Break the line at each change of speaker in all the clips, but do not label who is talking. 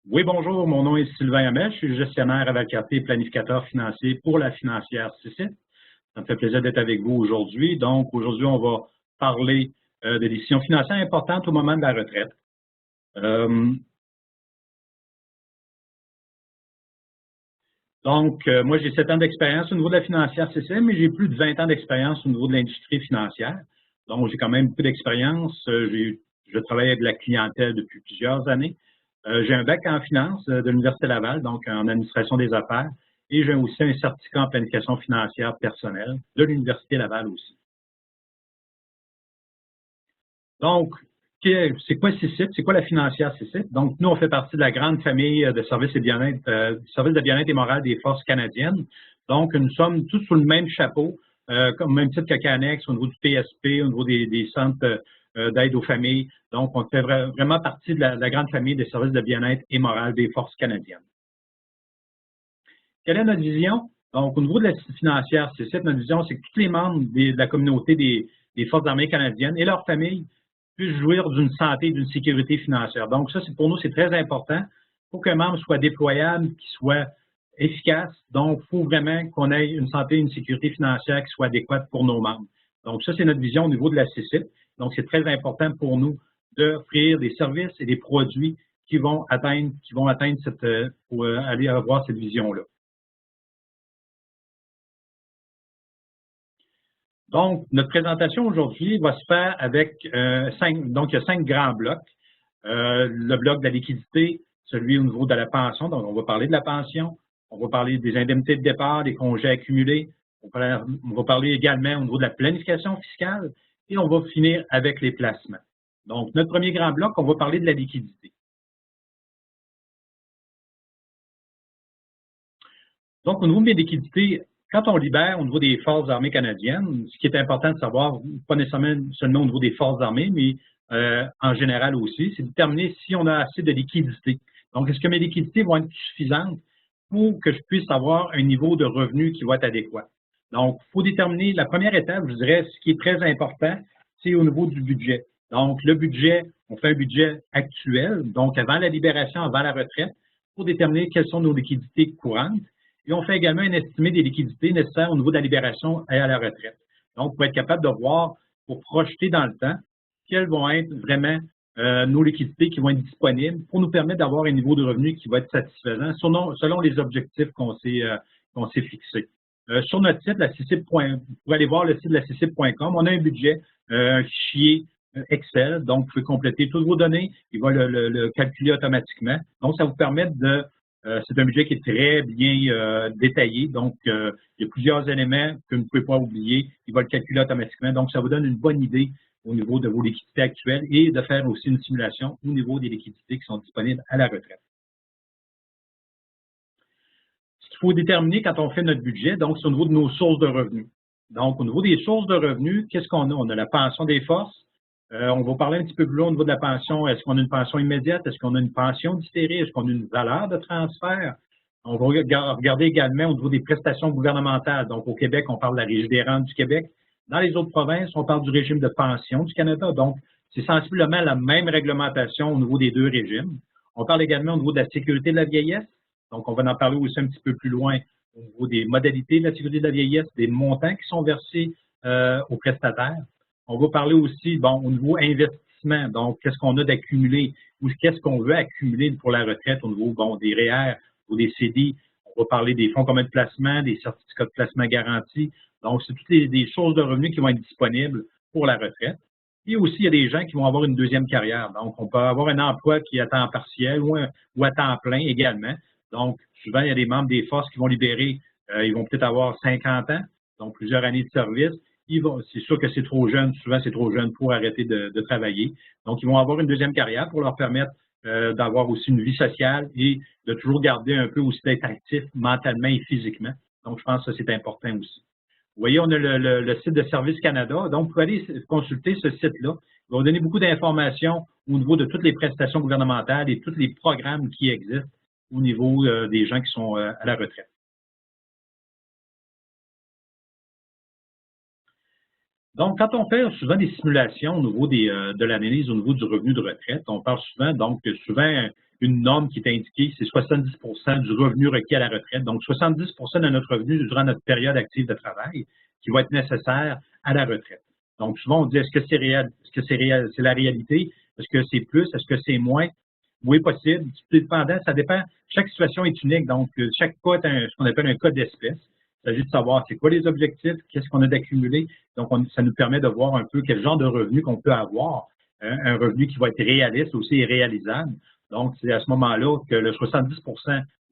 Oui, bonjour, mon nom est Sylvain Hamel, je suis gestionnaire à Valcartier et planificateur financier pour la financière CICIT. Ça me fait plaisir d'être avec vous aujourd'hui. Donc, aujourd'hui, on va parler de décisions financières importantes au moment de la retraite. Moi, j'ai 7 ans d'expérience au niveau de la financière CICIT, mais j'ai plus de 20 ans d'expérience au niveau de l'industrie financière. Donc, j'ai quand même beaucoup d'expérience. Je travaille avec de la clientèle depuis plusieurs années. J'ai un bac en finance de l'Université Laval, donc en administration des affaires, et j'ai aussi un certificat en planification financière personnelle de l'Université Laval aussi. Donc, c'est quoi CICIT? C'est quoi la financière CICIT? Donc, nous, on fait partie de la grande famille de services et bien-être, services de bien-être et morale des forces canadiennes. Donc, nous sommes tous sous le même chapeau, comme même titre que Canex, au niveau du PSP, au niveau des centres d'aide aux familles. Donc, on fait vraiment partie de la grande famille des services de bien-être et morale des forces canadiennes. Quelle est notre vision? Donc, au niveau de la financière CICIT, notre vision, c'est que tous les membres de la communauté des Forces armées canadiennes et leurs familles puissent jouir d'une santé et d'une sécurité financière. Donc, ça, pour nous, c'est très important. Il faut qu'un membre soit déployable, qu'il soit efficace. Donc, il faut vraiment qu'on ait une santé et une sécurité financière qui soit adéquate pour nos membres. Donc, ça, c'est notre vision au niveau de la CICIT. Donc, c'est très important pour nous d'offrir des services et des produits qui vont atteindre pour aller avoir cette vision-là. Donc, notre présentation aujourd'hui va se faire avec donc il y a 5 grands blocs. Le bloc de la liquidité, celui au niveau de la pension, donc on va parler de la pension, on va parler des indemnités de départ, des congés accumulés, on va parler également au niveau de la planification fiscale et on va finir avec les placements. Donc, notre premier grand bloc, on va parler de la liquidité. Donc, au niveau de la liquidité, quand on libère au niveau des Forces armées canadiennes, ce qui est important de savoir, pas nécessairement seulement au niveau des Forces armées, mais en général aussi, c'est de déterminer si on a assez de liquidité. Donc, est-ce que mes liquidités vont être suffisantes pour que je puisse avoir un niveau de revenu qui va être adéquat? Donc, il faut déterminer, la première étape, je dirais, ce qui est très important, c'est au niveau du budget. Donc, le budget, on fait un budget actuel, donc avant la libération, avant la retraite, pour déterminer quelles sont nos liquidités courantes. Et on fait également un estimé des liquidités nécessaires au niveau de la libération et à la retraite. Donc, pour être capable de voir, pour projeter dans le temps, quelles vont être vraiment nos liquidités qui vont être disponibles pour nous permettre d'avoir un niveau de revenu qui va être satisfaisant selon les objectifs qu'on s'est fixés. Sur notre site, vous pouvez aller voir le site de la CICIP.com. On a un budget, un fichier Excel, donc vous pouvez compléter toutes vos données, il va le calculer automatiquement. Donc, ça vous permet c'est un budget qui est très bien détaillé, donc il y a plusieurs éléments que vous ne pouvez pas oublier. Il va le calculer automatiquement, donc ça vous donne une bonne idée au niveau de vos liquidités actuelles et de faire aussi une simulation au niveau des liquidités qui sont disponibles à la retraite. Ce qu'il faut déterminer quand on fait notre budget, donc c'est au niveau de nos sources de revenus. Donc, au niveau des sources de revenus, qu'est-ce qu'on a? On a la pension des forces. On va parler un petit peu plus loin au niveau de la pension. Est-ce qu'on a une pension immédiate? Est-ce qu'on a une pension différée? Est-ce qu'on a une valeur de transfert? On va regarder également au niveau des prestations gouvernementales. Donc, au Québec, on parle de la Régie des rentes du Québec. Dans les autres provinces, on parle du régime de pension du Canada. Donc, c'est sensiblement la même réglementation au niveau des deux régimes. On parle également au niveau de la sécurité de la vieillesse. Donc, on va en parler aussi un petit peu plus loin au niveau des modalités de la sécurité de la vieillesse, des montants qui sont versés aux prestataires. On va parler aussi, au niveau investissement, donc qu'est-ce qu'on a d'accumulé ou qu'est-ce qu'on veut accumuler pour la retraite au niveau des REER ou des CD. On va parler des fonds communs de placement, des certificats de placement garantis. Donc, c'est toutes des sources de revenus qui vont être disponibles pour la retraite. Et aussi, il y a des gens qui vont avoir une deuxième carrière. Donc, on peut avoir un emploi qui est à temps partiel ou à temps plein également. Donc, souvent, il y a des membres des forces qui vont libérer, ils vont peut-être avoir 50 ans, donc plusieurs années de service. C'est sûr que c'est trop jeune, souvent c'est trop jeune pour arrêter de travailler. Donc, ils vont avoir une deuxième carrière pour leur permettre d'avoir aussi une vie sociale et de toujours garder un peu aussi d'être actif mentalement et physiquement. Donc, je pense que c'est important aussi. Vous voyez, on a le site de Service Canada. Donc, vous pouvez aller consulter ce site-là. Il va vous donner beaucoup d'informations au niveau de toutes les prestations gouvernementales et tous les programmes qui existent au niveau des gens qui sont à la retraite. Donc, quand on fait souvent des simulations au niveau de l'analyse au niveau du revenu de retraite, on parle souvent, donc, souvent, une norme qui est indiquée, c'est 70 du revenu requis à la retraite. Donc, 70 de notre revenu durant notre période active de travail qui va être nécessaire à la retraite. Donc, souvent, on dit, est-ce que c'est réel? Est-ce que c'est réel? C'est la réalité? Est-ce que c'est plus? Est-ce que c'est moins? Oui, possible. Tout dépendant, ça dépend. Chaque situation est unique. Donc, chaque cas est ce qu'on appelle un cas d'espèce. Il s'agit de savoir c'est quoi les objectifs, qu'est-ce qu'on a d'accumuler. Donc, ça nous permet de voir un peu quel genre de revenu qu'on peut avoir. Un revenu qui va être réaliste aussi et réalisable. Donc, c'est à ce moment-là que le 70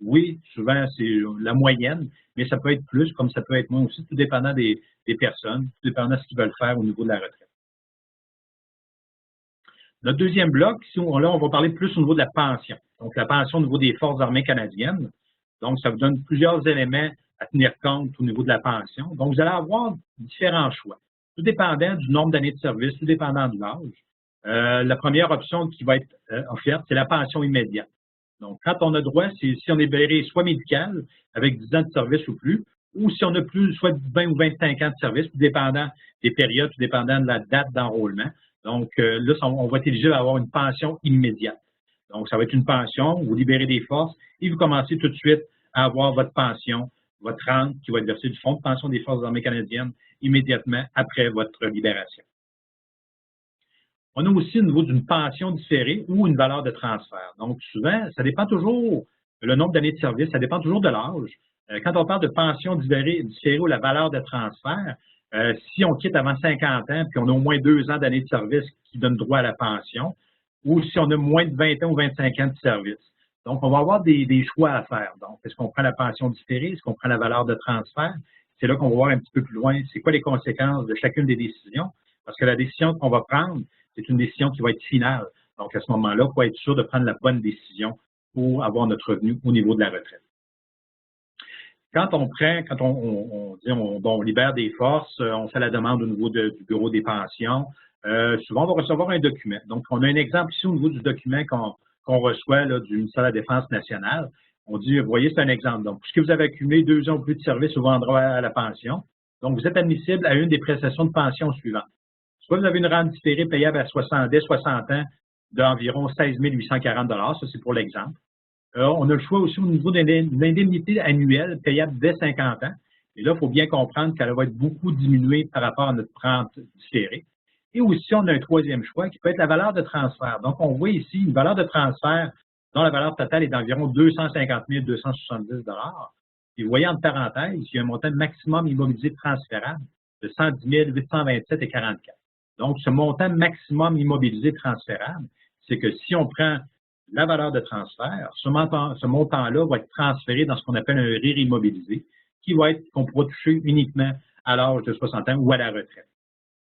oui, souvent, c'est la moyenne, mais ça peut être plus, comme ça peut être moins aussi, tout dépendant des personnes, tout dépendant de ce qu'ils veulent faire au niveau de la retraite. Notre deuxième bloc, là, on va parler plus au niveau de la pension. Donc, la pension au niveau des Forces armées canadiennes. Donc, ça vous donne plusieurs éléments à tenir compte au niveau de la pension. Donc, vous allez avoir différents choix, tout dépendant du nombre d'années de service, tout dépendant de l'âge. La première option qui va être offerte, c'est la pension immédiate. Donc, quand on a droit, c'est si on est libéré soit médical, avec 10 ans de service ou plus, ou si on a plus, soit 20 ou 25 ans de service, tout dépendant des périodes, tout dépendant de la date d'enrôlement. Donc, là, on va être éligible à avoir une pension immédiate. Donc, ça va être une pension, vous libérez des forces et vous commencez tout de suite à avoir votre pension, votre rente qui va être versée du Fonds de pension des Forces armées canadiennes immédiatement après votre libération. On a aussi au niveau d'une pension différée ou une valeur de transfert. Donc, souvent, ça dépend toujours, le nombre d'années de service, ça dépend toujours de l'âge. Quand on parle de pension différée ou la valeur de transfert, si on quitte avant 50 ans, puis on a au moins 2 ans d'années de service qui donnent droit à la pension, ou si on a moins de 20 ans ou 25 ans de service. Donc, on va avoir des choix à faire. Donc, est-ce qu'on prend la pension différée? Est-ce qu'on prend la valeur de transfert? C'est là qu'on va voir un petit peu plus loin, c'est quoi les conséquences de chacune des décisions? Parce que la décision qu'on va prendre, c'est une décision qui va être finale. Donc, à ce moment-là, il faut être sûr de prendre la bonne décision pour avoir notre revenu au niveau de la retraite. Quand on libère des forces, on fait la demande au niveau du bureau des pensions. Souvent, on va recevoir un document. Donc, on a un exemple ici au niveau du document qu'on reçoit là, du ministère de la Défense nationale. On dit, vous voyez, c'est un exemple. Donc, puisque vous avez accumulé 2 ans ou plus de service ouvrant droit à la pension, donc vous êtes admissible à une des prestations de pension suivantes. Soit vous avez une rente différée payable à 60 ans d'environ 16 840 $, ça c'est pour l'exemple. On a le choix aussi au niveau de l'indemnité annuelle payable dès 50 ans. Et là, il faut bien comprendre qu'elle va être beaucoup diminuée par rapport à notre rente différée. Et aussi, on a un troisième choix qui peut être la valeur de transfert. Donc, on voit ici une valeur de transfert dont la valeur totale est d'environ 250 270 $. Et vous voyez en parenthèse, il y a un montant maximum immobilisé transférable de 110 827 et 44. Donc, ce montant maximum immobilisé transférable, c'est que si on prend la valeur de transfert, ce montant-là va être transféré dans ce qu'on appelle un RIR immobilisé, qu'on pourra toucher uniquement à l'âge de 60 ans ou à la retraite.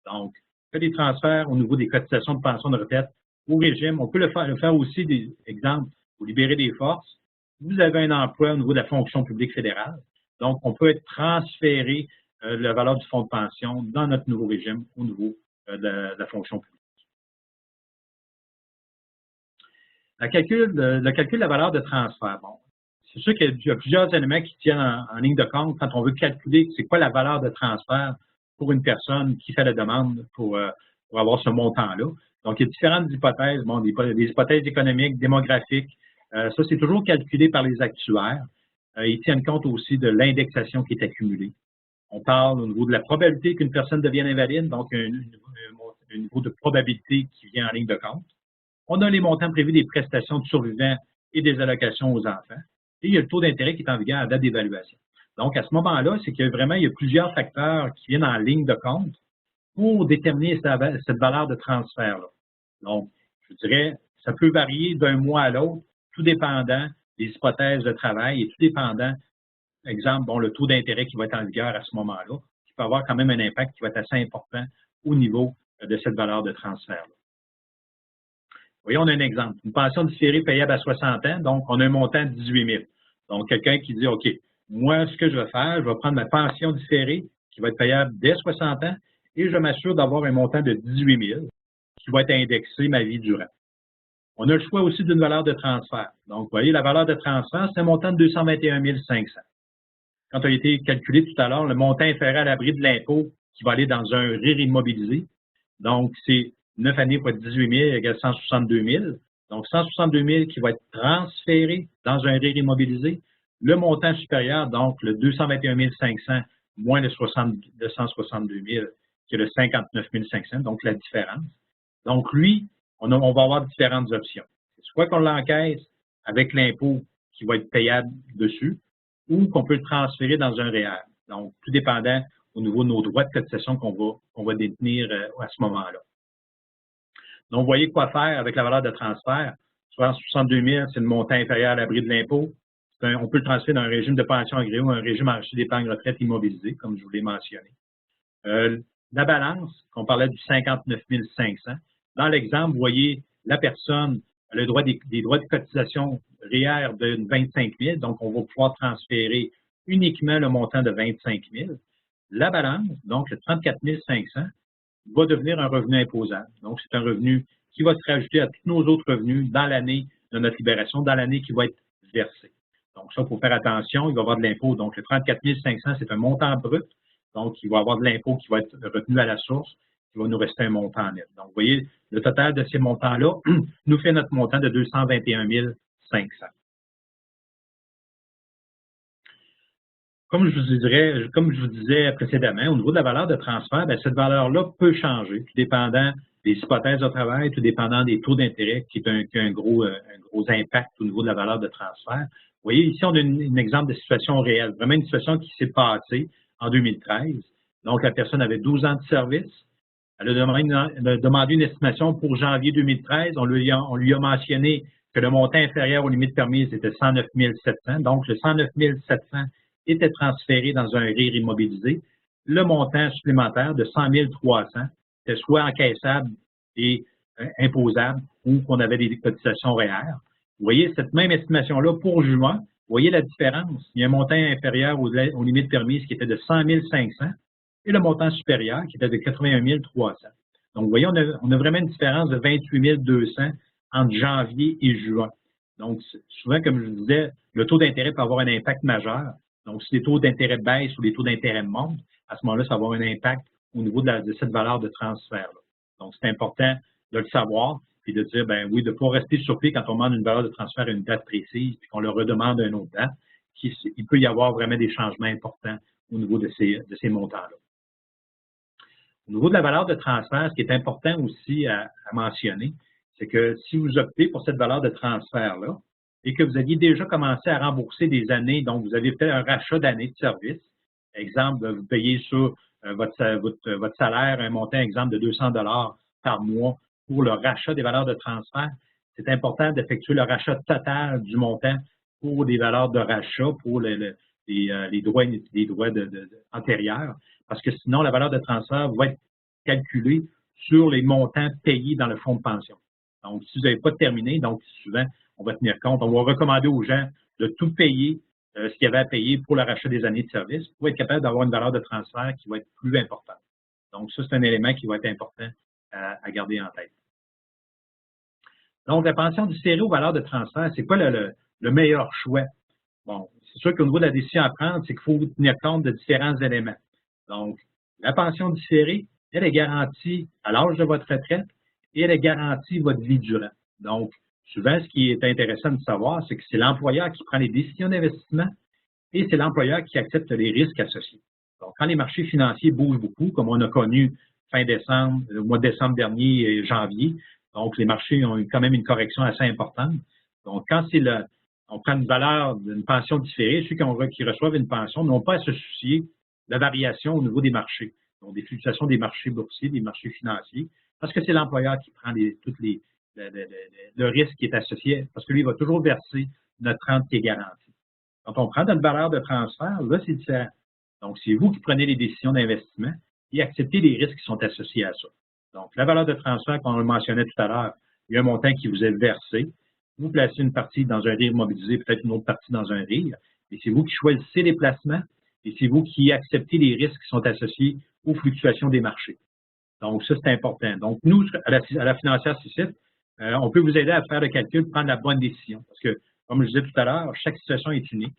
Donc, on fait des transferts au niveau des cotisations de pension de retraite au régime. On peut le faire aussi, des exemples, vous libérez des forces. Vous avez un emploi au niveau de la fonction publique fédérale. Donc, on peut être transféré la valeur du fonds de pension dans notre nouveau régime au niveau de la fonction publique. Le calcul de la valeur de transfert. Bon, c'est sûr qu'il y a plusieurs éléments qui tiennent en ligne de compte quand on veut calculer c'est quoi la valeur de transfert pour une personne qui fait la demande pour avoir ce montant-là. Donc, il y a différentes hypothèses, bon, des hypothèses économiques, démographiques. Ça, c'est toujours calculé par les actuaires. Ils tiennent compte aussi de l'indexation qui est accumulée. On parle au niveau de la probabilité qu'une personne devienne invalide, donc un niveau de probabilité qui vient en ligne de compte. On a les montants prévus des prestations de survivants et des allocations aux enfants. Et il y a le taux d'intérêt qui est en vigueur à date d'évaluation. Donc, à ce moment-là, c'est qu'il y a plusieurs facteurs qui viennent en ligne de compte pour déterminer cette valeur de transfert-là. Donc, je dirais, ça peut varier d'un mois à l'autre, tout dépendant des hypothèses de travail et tout dépendant, exemple, bon, le taux d'intérêt qui va être en vigueur à ce moment-là, qui peut avoir quand même un impact qui va être assez important au niveau de cette valeur de transfert-là. Vous voyez, on a un exemple. Une pension différée payable à 60 ans, donc on a un montant de 18 000. Donc, quelqu'un qui dit, OK, moi, ce que je vais faire, je vais prendre ma pension différée qui va être payable dès 60 ans et je m'assure d'avoir un montant de 18 000 qui va être indexé ma vie durant. On a le choix aussi d'une valeur de transfert. Donc, vous voyez, la valeur de transfert, c'est un montant de 221 500. Quand a été calculé tout à l'heure, le montant inférieur à l'abri de l'impôt qui va aller dans un RIR immobilisé. Donc, c'est 9 années pour être 18 000 égale 162 000. Donc, 162 000 qui va être transféré dans un RIR immobilisé. Le montant supérieur, donc le 221 500 moins le 162 000, qui est le 59 500, donc la différence. Donc, lui, on va avoir différentes options. Soit qu'on l'encaisse avec l'impôt qui va être payable dessus, ou qu'on peut le transférer dans un REER. Donc, tout dépendant au niveau de nos droits de cotisation qu'on va détenir à ce moment-là. Donc, vous voyez quoi faire avec la valeur de transfert. Soit 62 000, c'est le montant inférieur à l'abri de l'impôt. On peut le transférer dans un régime de pension agréé ou un régime enrichi d'épargne retraite immobilisé, comme je vous l'ai mentionné. La balance, qu'on parlait du 59 500. Dans l'exemple, vous voyez la personne a le droit des droits de cotisation REER de 25 000, donc on va pouvoir transférer uniquement le montant de 25 000. La balance, donc le 34 500, va devenir un revenu imposable. Donc, c'est un revenu qui va se rajouter à tous nos autres revenus dans l'année de notre libération, dans l'année qui va être versée. Donc, ça, il faut faire attention, il va y avoir de l'impôt. Donc, le 34 500, c'est un montant brut. Donc, il va y avoir de l'impôt qui va être retenu à la source, qui va nous rester un montant net. Donc, vous voyez, le total de ces montants-là nous fait notre montant de 221 500. Comme je vous disais précédemment, au niveau de la valeur de transfert, bien, cette valeur-là peut changer, tout dépendant des hypothèses de travail, tout dépendant des taux d'intérêt, qui a un gros impact au niveau de la valeur de transfert. Vous voyez, ici, on a un exemple de situation réelle, vraiment une situation qui s'est passée en 2013. Donc, la personne avait 12 ans de service. Elle a demandé une estimation pour janvier 2013. On lui a mentionné que le montant inférieur aux limites permises était 109 700. Donc, le 109 700 était transféré dans un RIR immobilisé. Le montant supplémentaire de 100 300 était soit encaissable et imposable ou qu'on avait des cotisations REER. Vous voyez, cette même estimation-là pour juin, vous voyez la différence. Il y a un montant inférieur aux limites permises qui était de 100 500 et le montant supérieur qui était de 81 300. Donc, vous voyez, on a vraiment une différence de 28 200 entre janvier et juin. Donc, souvent, comme je vous disais, le taux d'intérêt peut avoir un impact majeur. Donc, si les taux d'intérêt baissent ou les taux d'intérêt montent, à ce moment-là, ça va avoir un impact au niveau de cette valeur de transfert-là. Donc, c'est important de le savoir et de dire, ben oui, de ne pas rester surpris quand on demande une valeur de transfert à une date précise puis qu'on le redemande à une autre date. Il peut y avoir vraiment des changements importants au niveau de ces montants-là. Au niveau de la valeur de transfert, ce qui est important aussi à mentionner, c'est que si vous optez pour cette valeur de transfert-là, et que vous aviez déjà commencé à rembourser des années, donc vous avez fait un rachat d'années de service. Exemple, vous payez sur votre salaire un montant, exemple, de 200 $ par mois pour le rachat des valeurs de transfert. C'est important d'effectuer le rachat total du montant pour des valeurs de rachat, pour les droits antérieurs, parce que sinon, la valeur de transfert va être calculée sur les montants payés dans le fonds de pension. Donc, si vous n'avez pas terminé, donc souvent, on va tenir compte. On va recommander aux gens de tout payer ce qu'il y avait à payer pour le rachat des années de service pour être capable d'avoir une valeur de transfert qui va être plus importante. Donc, ça, c'est un élément qui va être important à garder en tête. Donc, la pension différée aux valeurs de transfert, c'est pas le meilleur choix. Bon, c'est sûr qu'au niveau de la décision à prendre, c'est qu'il faut tenir compte de différents éléments. Donc, la pension différée, elle est garantie à l'âge de votre retraite et elle est garantie votre vie durant. Donc, souvent, ce qui est intéressant de savoir, c'est que c'est l'employeur qui prend les décisions d'investissement et c'est l'employeur qui accepte les risques associés. Donc, quand les marchés financiers bougent beaucoup, comme on a connu fin décembre, le mois de décembre dernier et janvier, donc les marchés ont eu quand même une correction assez importante. Donc, quand on prend une valeur d'une pension différée, ceux qui reçoivent une pension n'ont pas à se soucier de la variation au niveau des marchés, donc des fluctuations des marchés boursiers, des marchés financiers, parce que c'est l'employeur qui prend le risque qui est associé, parce que lui, il va toujours verser notre rente qui est garantie. Quand on prend notre valeur de transfert, là, c'est différent. Donc, c'est vous qui prenez les décisions d'investissement et acceptez les risques qui sont associés à ça. Donc, la valeur de transfert, comme on le mentionnait tout à l'heure, il y a un montant qui vous est versé. Vous placez une partie dans un RIR immobilisé, peut-être une autre partie dans un RIR, et c'est vous qui choisissez les placements et c'est vous qui acceptez les risques qui sont associés aux fluctuations des marchés. Donc, ça, c'est important. Donc, nous, à la financière CICIF, on peut vous aider à faire le calcul, prendre la bonne décision. Parce que, comme je disais tout à l'heure, chaque situation est unique.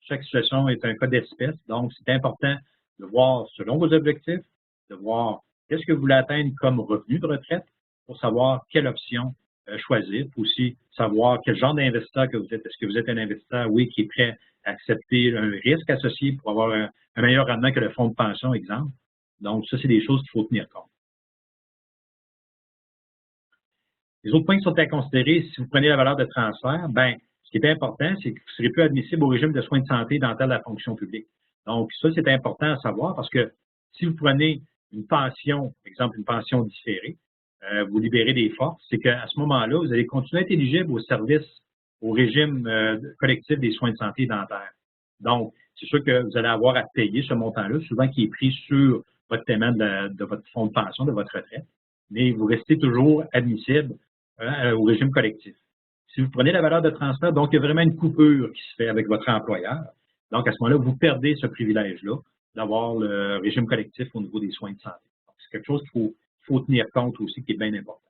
Chaque situation est un cas d'espèce. Donc, c'est important de voir, selon vos objectifs, de voir qu'est-ce que vous voulez atteindre comme revenu de retraite pour savoir quelle option choisir. Il faut aussi savoir quel genre d'investisseur que vous êtes. Est-ce que vous êtes un investisseur, oui, qui est prêt à accepter un risque associé pour avoir un meilleur rendement que le fonds de pension, exemple. Donc, ça, c'est des choses qu'il faut tenir compte. Les autres points qui sont à considérer, si vous prenez la valeur de transfert, ben, ce qui est important, c'est que vous ne serez plus admissible au régime de soins de santé dentaire de la fonction publique. Donc, ça, c'est important à savoir parce que si vous prenez une pension, par exemple une pension différée, vous libérez des forces, c'est qu'à ce moment-là, vous allez continuer à être éligible au service, au régime collectif des soins de santé dentaires. Donc, c'est sûr que vous allez avoir à payer ce montant-là, souvent qui est pris sur votre paiement de votre fonds de pension, de votre retraite, mais vous restez toujours admissible au régime collectif. Si vous prenez la valeur de transfert, donc il y a vraiment une coupure qui se fait avec votre employeur. Donc, à ce moment-là, vous perdez ce privilège-là d'avoir le régime collectif au niveau des soins de santé. C'est quelque chose qu'il faut tenir compte aussi, qui est bien important.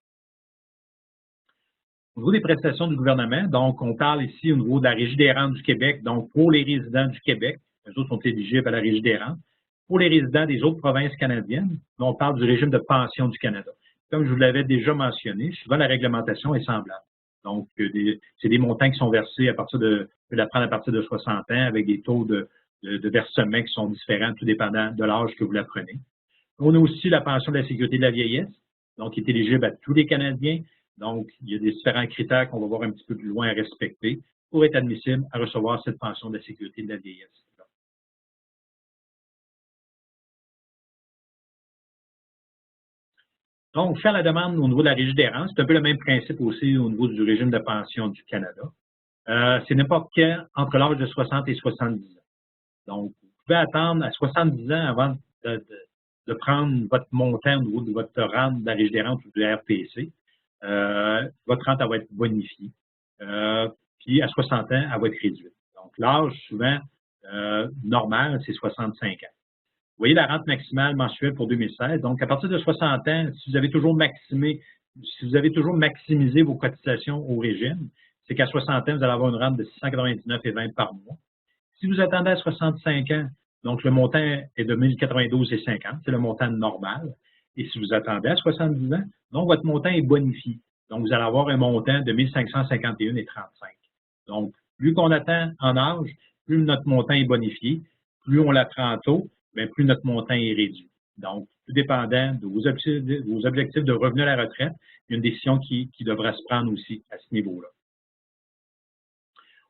Au niveau des prestations du gouvernement, donc on parle ici au niveau de la Régie des rentes du Québec, donc pour les résidents du Québec, les autres sont éligibles à la Régie des rentes. Pour les résidents des autres provinces canadiennes, on parle du régime de pension du Canada. Comme je vous l'avais déjà mentionné, souvent la réglementation est semblable. Donc, c'est des montants qui sont versés à partir de, je vais l'apprendre à partir de 60 ans avec des taux de versement qui sont différents, tout dépendant de l'âge que vous la prenez. On a aussi la pension de la sécurité de la vieillesse, donc qui est éligible à tous les Canadiens. Donc, il y a des différents critères qu'on va voir un petit peu plus loin à respecter pour être admissible à recevoir cette pension de la sécurité de la vieillesse. Donc, faire la demande au niveau de la Régie des rentes, c'est un peu le même principe aussi au niveau du régime de pension du Canada. C'est n'importe quel entre l'âge de 60 et 70 ans. Donc, vous pouvez attendre à 70 ans avant de prendre votre montant au niveau de votre rente de la Régie des rentes ou du RPC. Votre rente, elle va être bonifiée. Puis, à 60 ans, elle va être réduite. Donc, l'âge, souvent, normal, c'est 65 ans. Vous voyez la rente maximale mensuelle pour 2016. Donc, à partir de 60 ans, si vous avez toujours maximisé vos cotisations au régime, c'est qu'à 60 ans, vous allez avoir une rente de 699,20 par mois. Si vous attendez à 65 ans, donc le montant est de 1092,50, c'est le montant normal. Et si vous attendez à 70 ans, donc votre montant est bonifié. Donc, vous allez avoir un montant de 1551,35. Donc, plus qu'on attend en âge, plus notre montant est bonifié, plus on l'apprend tôt, bien, plus notre montant est réduit. Donc, tout dépendant de vos objectifs de revenu à la retraite, il y a une décision qui devra se prendre aussi à ce niveau-là.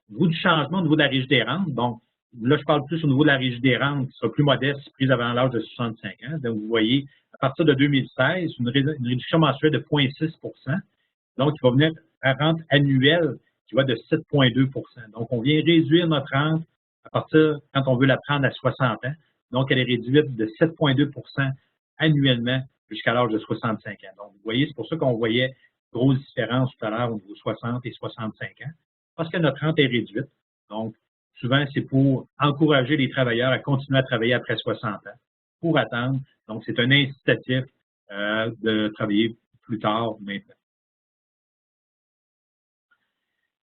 Au niveau du changement, au niveau de la Régie des rentes, bon, là, je parle plus au niveau de la Régie des rentes qui sera plus modeste, prise avant l'âge de 65 ans. Donc, vous voyez, à partir de 2016, une réduction mensuelle de 0,6 %. Donc, il va venir à rente annuelle qui va de 7,2 %. Donc, on vient réduire notre rente à partir, quand on veut la prendre à 60 ans. Donc, elle est réduite de 7,2 % annuellement jusqu'à l'âge de 65 ans. Donc, vous voyez, c'est pour ça qu'on voyait grosse différence tout à l'heure au niveau 60 et 65 ans, parce que notre rente est réduite. Donc, souvent, c'est pour encourager les travailleurs à continuer à travailler après 60 ans, pour attendre. Donc, c'est un incitatif de travailler plus tard maintenant.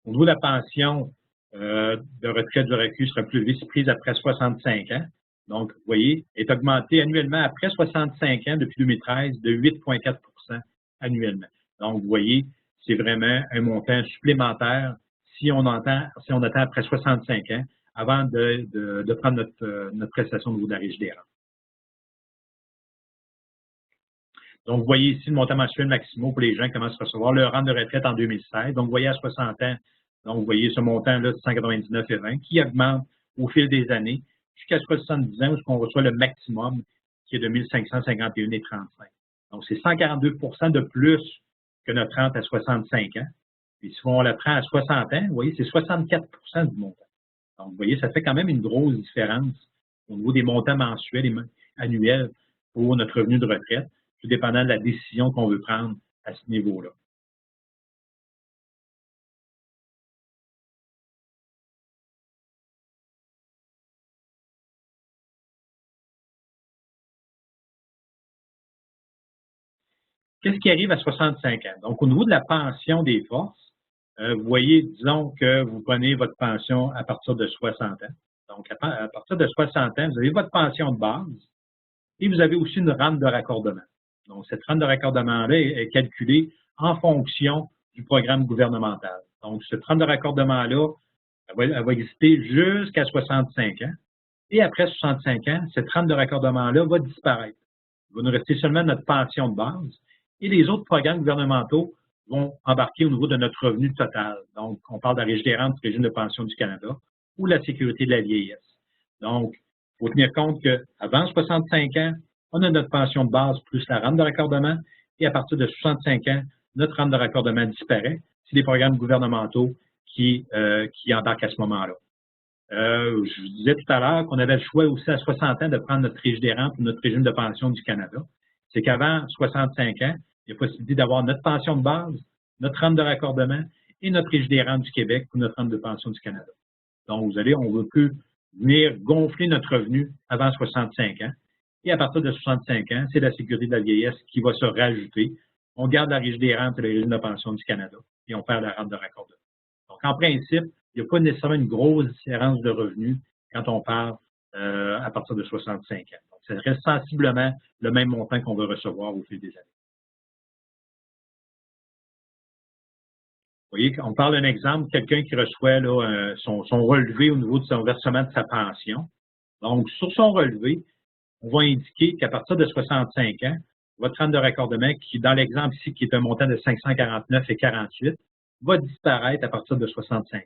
Au niveau de la pension de retraite du RECU sera plus élevée si prise après 65 ans. Donc, vous voyez, est augmentée annuellement après 65 ans depuis 2013 de 8,4 % annuellement. Donc, vous voyez, c'est vraiment un montant supplémentaire si on attend après 65 ans avant de prendre notre prestation au niveau de la Régie des rentes. Donc, vous voyez ici le montant mensuel maximal pour les gens qui commencent à recevoir leur rente de retraite en 2016. Donc, vous voyez à 60 ans, donc vous voyez ce montant-là de 199,20 qui augmente au fil des années jusqu'à 70 ans où on reçoit le maximum qui est de 1551,35. Donc, c'est 142 % de plus que notre rente à 65 ans. Et si on la prend à 60 ans, vous voyez, c'est 64 % du montant. Donc, vous voyez, ça fait quand même une grosse différence au niveau des montants mensuels et annuels pour notre revenu de retraite, tout dépendant de la décision qu'on veut prendre à ce niveau-là. Qu'est-ce qui arrive à 65 ans? Donc, au niveau de la pension des forces, vous voyez, disons que vous prenez votre pension à partir de 60 ans. Donc, à partir de 60 ans, vous avez votre pension de base et vous avez aussi une rente de raccordement. Donc, cette rente de raccordement-là est calculée en fonction du programme gouvernemental. Donc, cette trame de raccordement-là, elle va exister jusqu'à 65 ans. Et après 65 ans, cette trame de raccordement-là va disparaître. Il va nous rester seulement notre pension de base. Et les autres programmes gouvernementaux vont embarquer au niveau de notre revenu total. Donc, on parle de la Régie des rentes du régime de pension du Canada ou la sécurité de la vieillesse. Donc, il faut tenir compte qu'avant 65 ans, on a notre pension de base plus la rente de raccordement. Et à partir de 65 ans, notre rente de raccordement disparaît. C'est des programmes gouvernementaux qui embarquent à ce moment-là. Je vous disais tout à l'heure qu'on avait le choix aussi à 60 ans de prendre notre Régie des rentes ou notre régime de pension du Canada. C'est qu'avant 65 ans, il y a possibilité d'avoir notre pension de base, notre rente de raccordement et notre Régie des rentes du Québec ou notre rente de pension du Canada. Donc, vous allez, on ne veut plus venir gonfler notre revenu avant 65 ans. Et à partir de 65 ans, c'est la sécurité de la vieillesse qui va se rajouter. On garde la Régie des rentes et le régime de pension du Canada et on perd la rente de raccordement. Donc, en principe, il n'y a pas nécessairement une grosse différence de revenus quand on parle à partir de 65 ans. Donc, ça reste sensiblement le même montant qu'on va recevoir au fil des années. Vous voyez, on parle d'un exemple, quelqu'un qui reçoit là, son relevé au niveau de son versement de sa pension. Donc, sur son relevé, on va indiquer qu'à partir de 65 ans, votre rente de raccordement, qui dans l'exemple ici, qui est un montant de 549,48, va disparaître à partir de 65 ans.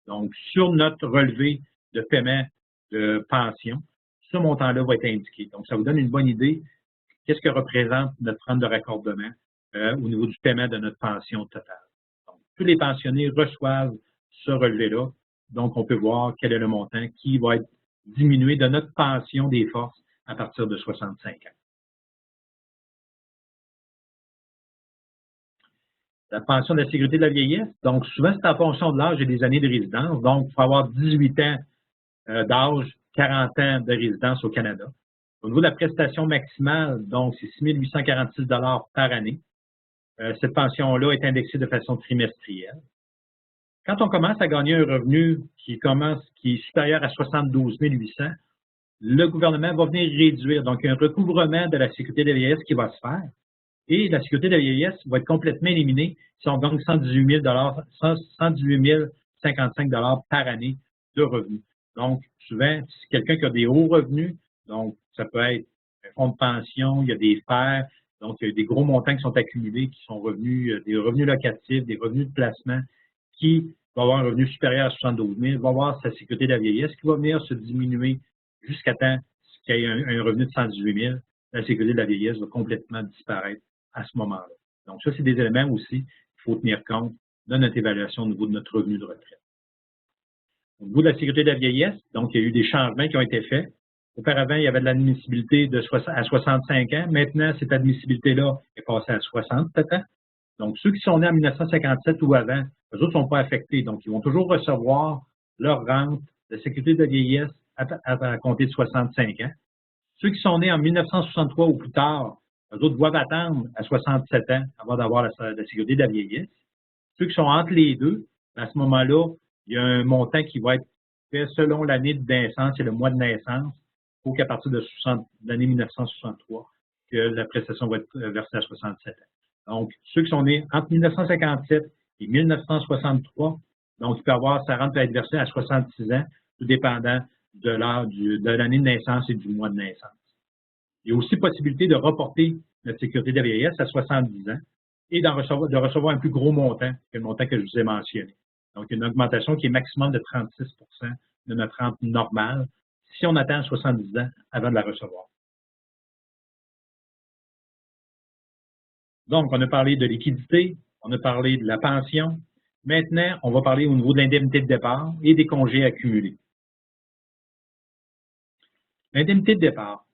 Donc, sur notre relevé de paiement de pension, ce montant-là va être indiqué. Donc, ça vous donne une bonne idée qu'est-ce que représente notre rente de raccordement au niveau du paiement de notre pension totale. Donc, tous les pensionnés reçoivent ce relevé-là. Donc, on peut voir quel est le montant qui va être diminué de notre pension des forces à partir de 65 ans. La pension de la sécurité de la vieillesse, donc souvent c'est en fonction de l'âge et des années de résidence. Donc, il faut avoir 18 ans d'âge, 40 ans de résidence au Canada. Au niveau de la prestation maximale, donc c'est 6 846 $ par année. Cette pension-là est indexée de façon trimestrielle. Quand on commence à gagner un revenu qui est supérieur à 72 800, le gouvernement va venir réduire. Donc, un recouvrement de la sécurité de la vieillesse qui va se faire. Et la sécurité de la vieillesse va être complètement éliminée si on gagne 118 055 $ par année de revenus. Donc, souvent, c'est quelqu'un qui a des hauts revenus, donc ça peut être un fonds de pension, il y a des FER, donc il y a des gros montants qui sont accumulés, qui sont revenus, des revenus locatifs, des revenus de placement, qui va avoir un revenu supérieur à 72 000, va avoir sa sécurité de la vieillesse qui va venir se diminuer jusqu'à temps qu'il y ait un revenu de 118 000. La sécurité de la vieillesse va complètement disparaître à ce moment-là. Donc, ça, c'est des éléments aussi qu'il faut tenir compte de notre évaluation au niveau de notre revenu de retraite. Au niveau de la sécurité de la vieillesse, donc, il y a eu des changements qui ont été faits. Auparavant, il y avait de l'admissibilité à 65 ans. Maintenant, cette admissibilité-là est passée à 67 ans. Donc, ceux qui sont nés en 1957 ou avant, eux autres ne sont pas affectés. Donc, ils vont toujours recevoir leur rente de sécurité de la vieillesse à compter de 65 ans. Ceux qui sont nés en 1963 ou plus tard, eux autres doivent attendre à 67 ans avant d'avoir la sécurité de la vieillesse. Ceux qui sont entre les deux, à ce moment-là, il y a un montant qui va être fait selon l'année de naissance et le mois de naissance. Il faut qu'à partir de l'année 1963, que la prestation va être versée à 67 ans. Donc, ceux qui sont nés entre 1957 et 1963, donc il peut avoir sa rente peut être versée à 66 ans, tout dépendant de l'année de naissance et du mois de naissance. Il y a aussi possibilité de reporter notre sécurité de la vieillesse à 70 ans et de recevoir un plus gros montant que le montant que je vous ai mentionné. Donc, une augmentation qui est maximum de 36 % de notre rente normale si on attend 70 ans avant de la recevoir. Donc, on a parlé de liquidité, on a parlé de la pension. Maintenant, on va parler au niveau de l'indemnité de départ et des congés accumulés. L'indemnité de départ.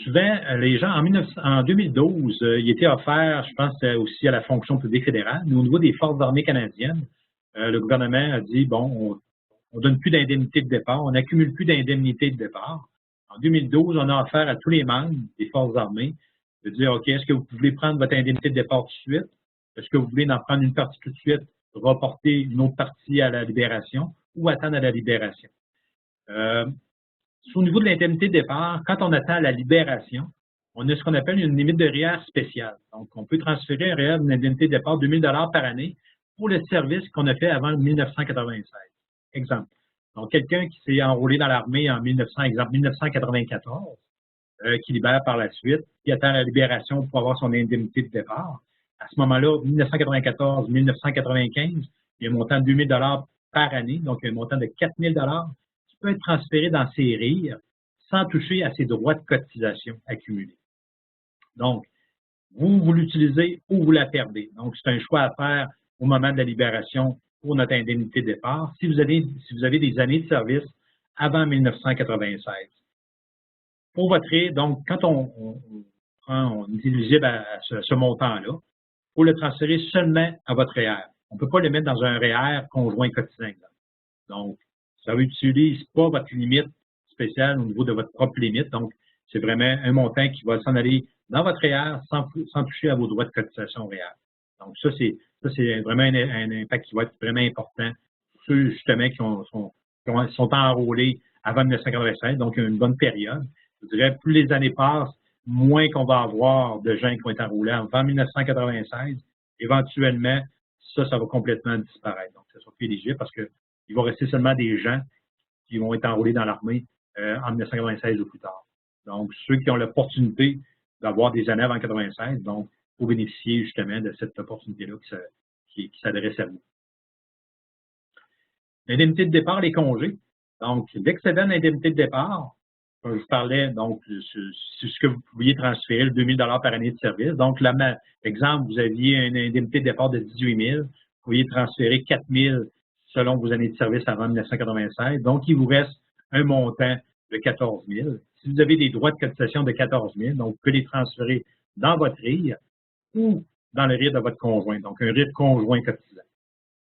Souvent, les gens, en 2012, il était offert, je pense, aussi à la fonction publique fédérale, mais au niveau des Forces armées canadiennes, le gouvernement a dit, bon, on ne donne plus d'indemnité de départ, on n'accumule plus d'indemnité de départ. En 2012, on a offert à tous les membres des Forces armées de dire, OK, est-ce que vous voulez prendre votre indemnité de départ tout de suite? Est-ce que vous voulez en prendre une partie tout de suite, reporter une autre partie à la libération ou attendre à la libération? Au niveau de l'indemnité de départ, quand on attend la libération, on a ce qu'on appelle une limite de REER spéciale. Donc, on peut transférer un REER d'une indemnité de départ de 2 000 par année pour le service qu'on a fait avant 1996. Exemple. Donc, quelqu'un qui s'est enrôlé dans l'armée en 1994, qui libère par la suite, qui attend la libération pour avoir son indemnité de départ. À ce moment-là, 1994, 1995, il y a un montant de 2 000 par année, donc il y a un montant de 4 000 qui peut être transféré dans ses REER sans toucher à ses droits de cotisation accumulés. Donc, vous l'utilisez ou vous la perdez. Donc, c'est un choix à faire au moment de la libération pour notre indemnité de départ si vous avez des années de service avant 1996. Pour votre REER, donc, quand on est éligible à ce montant-là, il faut le transférer seulement à votre REER. On ne peut pas le mettre dans un REER conjoint cotisant. Donc, ça n'utilise pas votre limite spéciale au niveau de votre propre limite. Donc, c'est vraiment un montant qui va s'en aller dans votre REER sans toucher à vos droits de cotisation REER. Donc, ça, c'est vraiment un impact qui va être vraiment important pour ceux, justement, qui sont enrôlés avant 1996, donc une bonne période. Je dirais, plus les années passent, moins qu'on va avoir de gens qui vont être enrôlés avant 1996. Éventuellement, ça va complètement disparaître. Donc, ça ne sera plus éligible parce qu'il va rester seulement des gens qui vont être enrôlés dans l'armée en 1996 ou plus tard. Donc, ceux qui ont l'opportunité d'avoir des années avant 1996, donc, pour bénéficier justement de cette opportunité-là qui s'adresse à vous. L'indemnité de départ, les congés. Donc, l'excédent d'indemnité de départ, comme je vous parlais, donc, c'est ce que vous pouviez transférer, le 2 000 par année de service. Donc, exemple, vous aviez une indemnité de départ de 18 000, vous pouviez transférer 4 000 selon vos années de service avant 1996. Donc, il vous reste un montant de 14 000. Si vous avez des droits de cotisation de 14 000, donc, vous pouvez les transférer dans votre REER ou dans le REER de votre conjoint, donc un REER conjoint cotisant.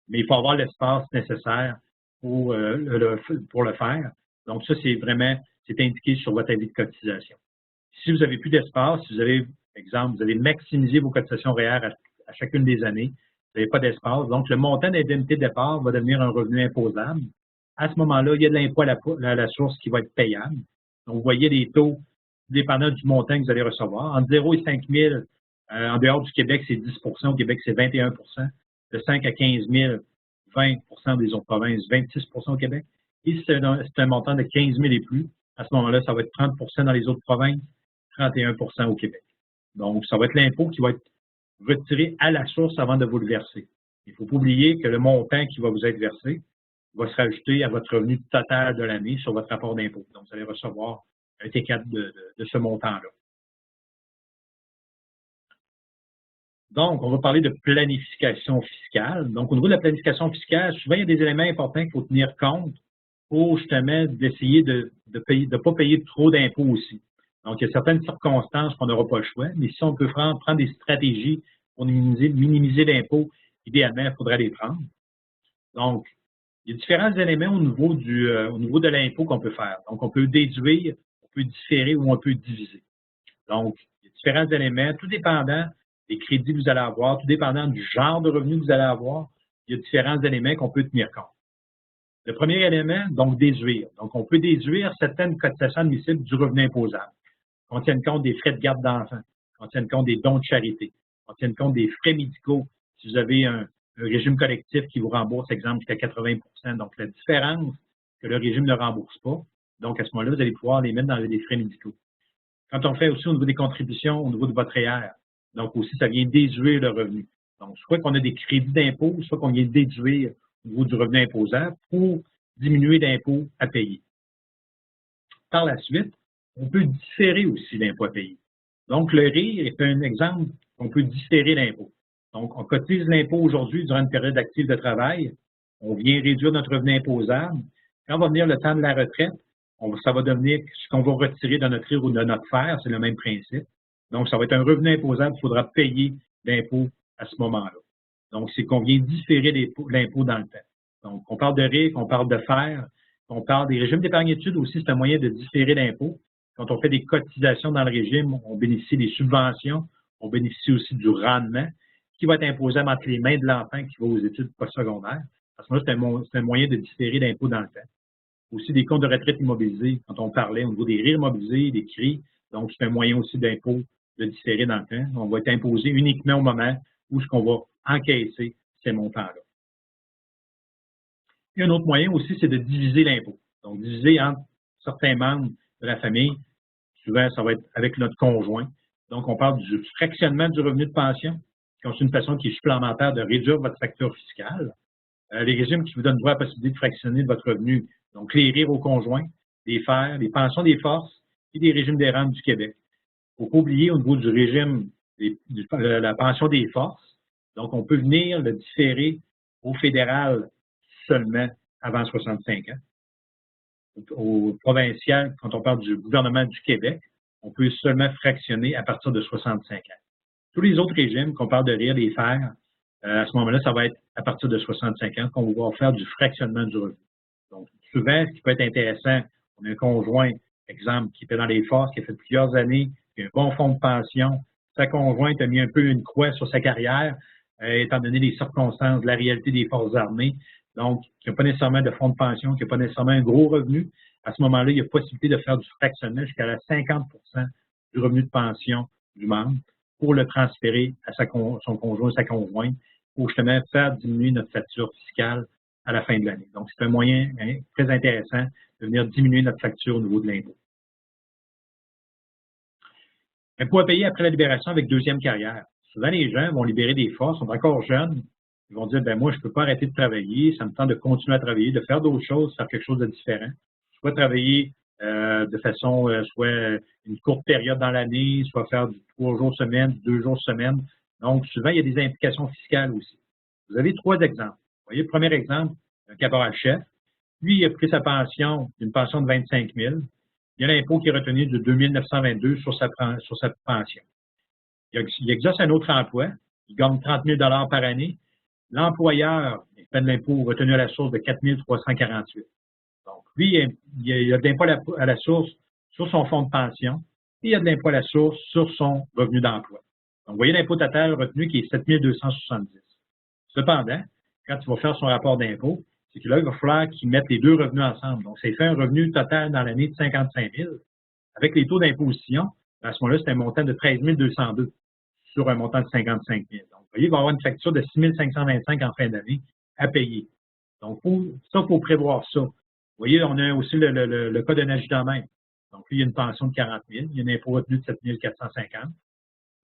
Mais il faut avoir l'espace nécessaire pour le faire. Donc, ça, c'est indiqué sur votre avis de cotisation. Si vous n'avez plus d'espace, si vous avez, exemple, vous avez maximisé vos cotisations REER à chacune des années, vous n'avez pas d'espace, donc le montant d'indemnité de départ va devenir un revenu imposable. À ce moment-là, il y a de l'impôt à la source qui va être payable. Donc, vous voyez les taux dépendant du montant que vous allez recevoir. Entre 0 et 5 000, en dehors du Québec, c'est 10 au Québec, c'est 21 de 5 à 15 000, 20 des autres provinces, 26 au Québec. Et si c'est un montant de 15 000 et plus, à ce moment-là, ça va être 30 dans les autres provinces, 31 au Québec. Donc, ça va être l'impôt qui va être retiré à la source avant de vous le verser. Il ne faut pas oublier que le montant qui va vous être versé va se rajouter à votre revenu total de l'année sur votre rapport d'impôt. Donc, vous allez recevoir un T4 de ce montant-là. Donc, on va parler de planification fiscale. Donc, au niveau de la planification fiscale, souvent, il y a des éléments importants qu'il faut tenir compte pour justement d'essayer de ne pas payer trop d'impôts aussi. Donc, il y a certaines circonstances qu'on n'aura pas le choix, mais si on peut prendre des stratégies pour minimiser l'impôt, idéalement, il faudrait les prendre. Donc, il y a différents éléments au niveau de l'impôt qu'on peut faire. Donc, on peut déduire, on peut différer ou on peut diviser. Donc, il y a différents éléments, tout dépendant des crédits que vous allez avoir, tout dépendant du genre de revenu que vous allez avoir, il y a différents éléments qu'on peut tenir compte. Le premier élément, donc, déduire. Donc, on peut déduire certaines cotisations admissibles du revenu imposable. On tient compte des frais de garde d'enfants, on tient compte des dons de charité, on tient compte des frais médicaux. Si vous avez un régime collectif qui vous rembourse, exemple, jusqu'à 80 donc la différence que le régime ne rembourse pas, donc à ce moment-là, vous allez pouvoir les mettre dans les frais médicaux. Quand on fait aussi au niveau des contributions, au niveau de votre REER, donc aussi, ça vient déduire le revenu. Donc, soit qu'on a des crédits d'impôt, soit qu'on vient déduire au niveau du revenu imposable pour diminuer l'impôt à payer. Par la suite, on peut différer aussi l'impôt à payer. Donc, le REER est un exemple qu'on peut différer l'impôt. Donc, on cotise l'impôt aujourd'hui durant une période active de travail. On vient réduire notre revenu imposable. Quand va venir le temps de la retraite, ça va devenir ce qu'on va retirer de notre REER ou de notre FER, c'est le même principe. Donc, ça va être un revenu imposable qu'il faudra payer d'impôt à ce moment-là. Donc, c'est qu'on vient différer l'impôt dans le temps. Donc, on parle de REER, on parle de FER, on parle des régimes d'épargne-études aussi, c'est un moyen de différer l'impôt. Quand on fait des cotisations dans le régime, on bénéficie des subventions, on bénéficie aussi du rendement qui va être imposable entre les mains de l'enfant qui va aux études postsecondaires. Parce que là, c'est un moyen de différer l'impôt dans le temps. Aussi des comptes de retraite immobilisés, quand on parlait au niveau des REER immobilisés, des CRI, Donc, c'est un moyen aussi d'impôt de différer dans le temps. On va être imposé uniquement au moment où ce qu'on va encaisser ces montants-là. Et un autre moyen aussi, c'est de diviser l'impôt. Donc, diviser entre certains membres de la famille. Souvent, ça va être avec notre conjoint. Donc, on parle du fractionnement du revenu de pension. C'est une façon qui est supplémentaire de réduire votre facture fiscale. Les régimes qui vous donnent droit à la possibilité de fractionner votre revenu, donc les RIR au conjoint, les FER, les pensions des forces et des régimes des rentes du Québec. Il ne faut pas oublier au niveau du régime de la pension des forces, donc on peut venir le différer au fédéral seulement avant 65 ans. Au provincial, quand on parle du gouvernement du Québec, on peut seulement fractionner à partir de 65 ans. Tous les autres régimes, qu'on parle de RIR, les FER, à ce moment-là, ça va être à partir de 65 ans qu'on va faire du fractionnement du revenu. Donc, souvent, ce qui peut être intéressant, on a un conjoint, exemple, qui était dans les forces, qui a fait plusieurs années, qui a un bon fonds de pension, sa conjointe a mis un peu une croix sur sa carrière, étant donné les circonstances, la réalité des forces armées, donc, qui n'a pas nécessairement de fonds de pension, qui n'a pas nécessairement un gros revenu. À ce moment-là, il y a possibilité de faire du fractionnement jusqu'à 50 du revenu de pension du membre pour le transférer à son conjoint, sa conjointe, pour justement faire diminuer notre facture fiscale à la fin de l'année. Donc, c'est un moyen très intéressant de venir diminuer notre facture au niveau de l'impôt. Impôt à payer après la libération avec deuxième carrière. Souvent, les gens vont libérer des forces, sont encore jeunes, ils vont dire, ben moi, je ne peux pas arrêter de travailler, ça me tente de continuer à travailler, de faire d'autres choses, faire quelque chose de différent. Soit travailler de façon, soit une courte période dans l'année, soit faire du 3 jours semaine, 2 jours semaine. Donc, souvent, il y a des implications fiscales aussi. Vous avez 3 exemples. Vous voyez, le premier exemple, un caporal-chef. Lui, il a pris sa pension, une pension de 25 000. Il y a l'impôt qui est retenu de 2 922 sur sa pension. Il exerce un autre emploi. Il gagne 30 000 par année. L'employeur fait de l'impôt retenu à la source de 4 348. Donc, lui, il y a de l'impôt à la source sur son fonds de pension et il y a de l'impôt à la source sur son revenu d'emploi. Donc, vous voyez l'impôt total retenu qui est 7 270. Cependant, quand il va faire son rapport d'impôt, c'est que là, il va falloir qu'il mette les deux revenus ensemble. Donc, ça fait un revenu total dans l'année de 55 000. Avec les taux d'imposition, à ce moment-là, c'est un montant de 13 202 sur un montant de 55 000. Donc, vous voyez, il va y avoir une facture de 6 525 en fin d'année à payer. Donc, ça, il faut prévoir ça. Vous voyez, on a aussi le cas d'un ajudant-maître. Donc, lui, il y a une pension de 40 000, il y a un impôt retenu de 7 450.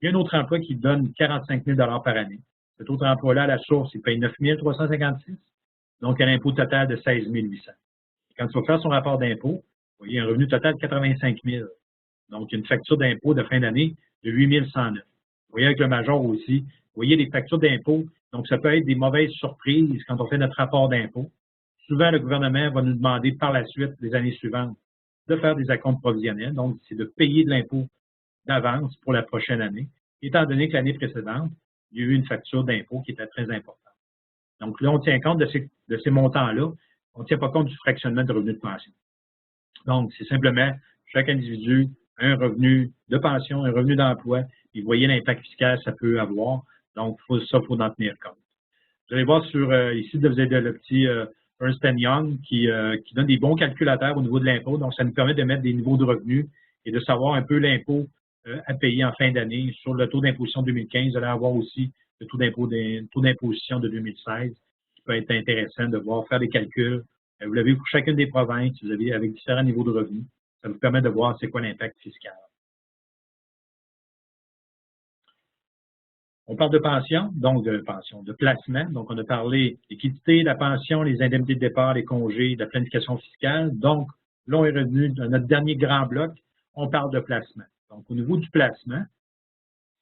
Il y a un autre emploi qui donne 45 000 par année. Cet autre emploi-là, à la source, il paye 9 356. Donc, il y a un impôt total de 16 800. Quand il va faire son rapport d'impôt, vous voyez, un revenu total de 85 000. Donc, il y a une facture d'impôt de fin d'année de 8 109. Vous voyez, avec le major aussi, vous voyez les factures d'impôt. Donc, ça peut être des mauvaises surprises quand on fait notre rapport d'impôt. Souvent, le gouvernement va nous demander par la suite, les années suivantes, de faire des acomptes provisionnels. Donc, c'est de payer de l'impôt d'avance pour la prochaine année, étant donné que l'année précédente, il y a eu une facture d'impôt qui était très importante. Donc, là, on tient compte de ces montants-là. On ne tient pas compte du fractionnement de revenus de pension. Donc, c'est simplement chaque individu a un revenu de pension, un revenu d'emploi, et vous voyez l'impact fiscal que ça peut avoir. Donc, ça, il faut en tenir compte. Vous allez voir ici, vous avez le petit Ernst & Young qui donne des bons calculateurs au niveau de l'impôt. Donc, ça nous permet de mettre des niveaux de revenus et de savoir un peu l'impôt à payer en fin d'année. Sur le taux d'imposition 2015, vous allez avoir aussi le taux d'imposition de 2016 qui peut être intéressant de voir, faire des calculs. Vous l'avez pour chacune des provinces, vous avez avec différents niveaux de revenus. Ça vous permet de voir c'est quoi l'impact fiscal. On parle de pension, donc de placement. Donc, on a parlé liquidité, la pension, les indemnités de départ, les congés, de la planification fiscale. Donc, là, on est revenu dans notre dernier grand bloc, on parle de placement. Donc, au niveau du placement,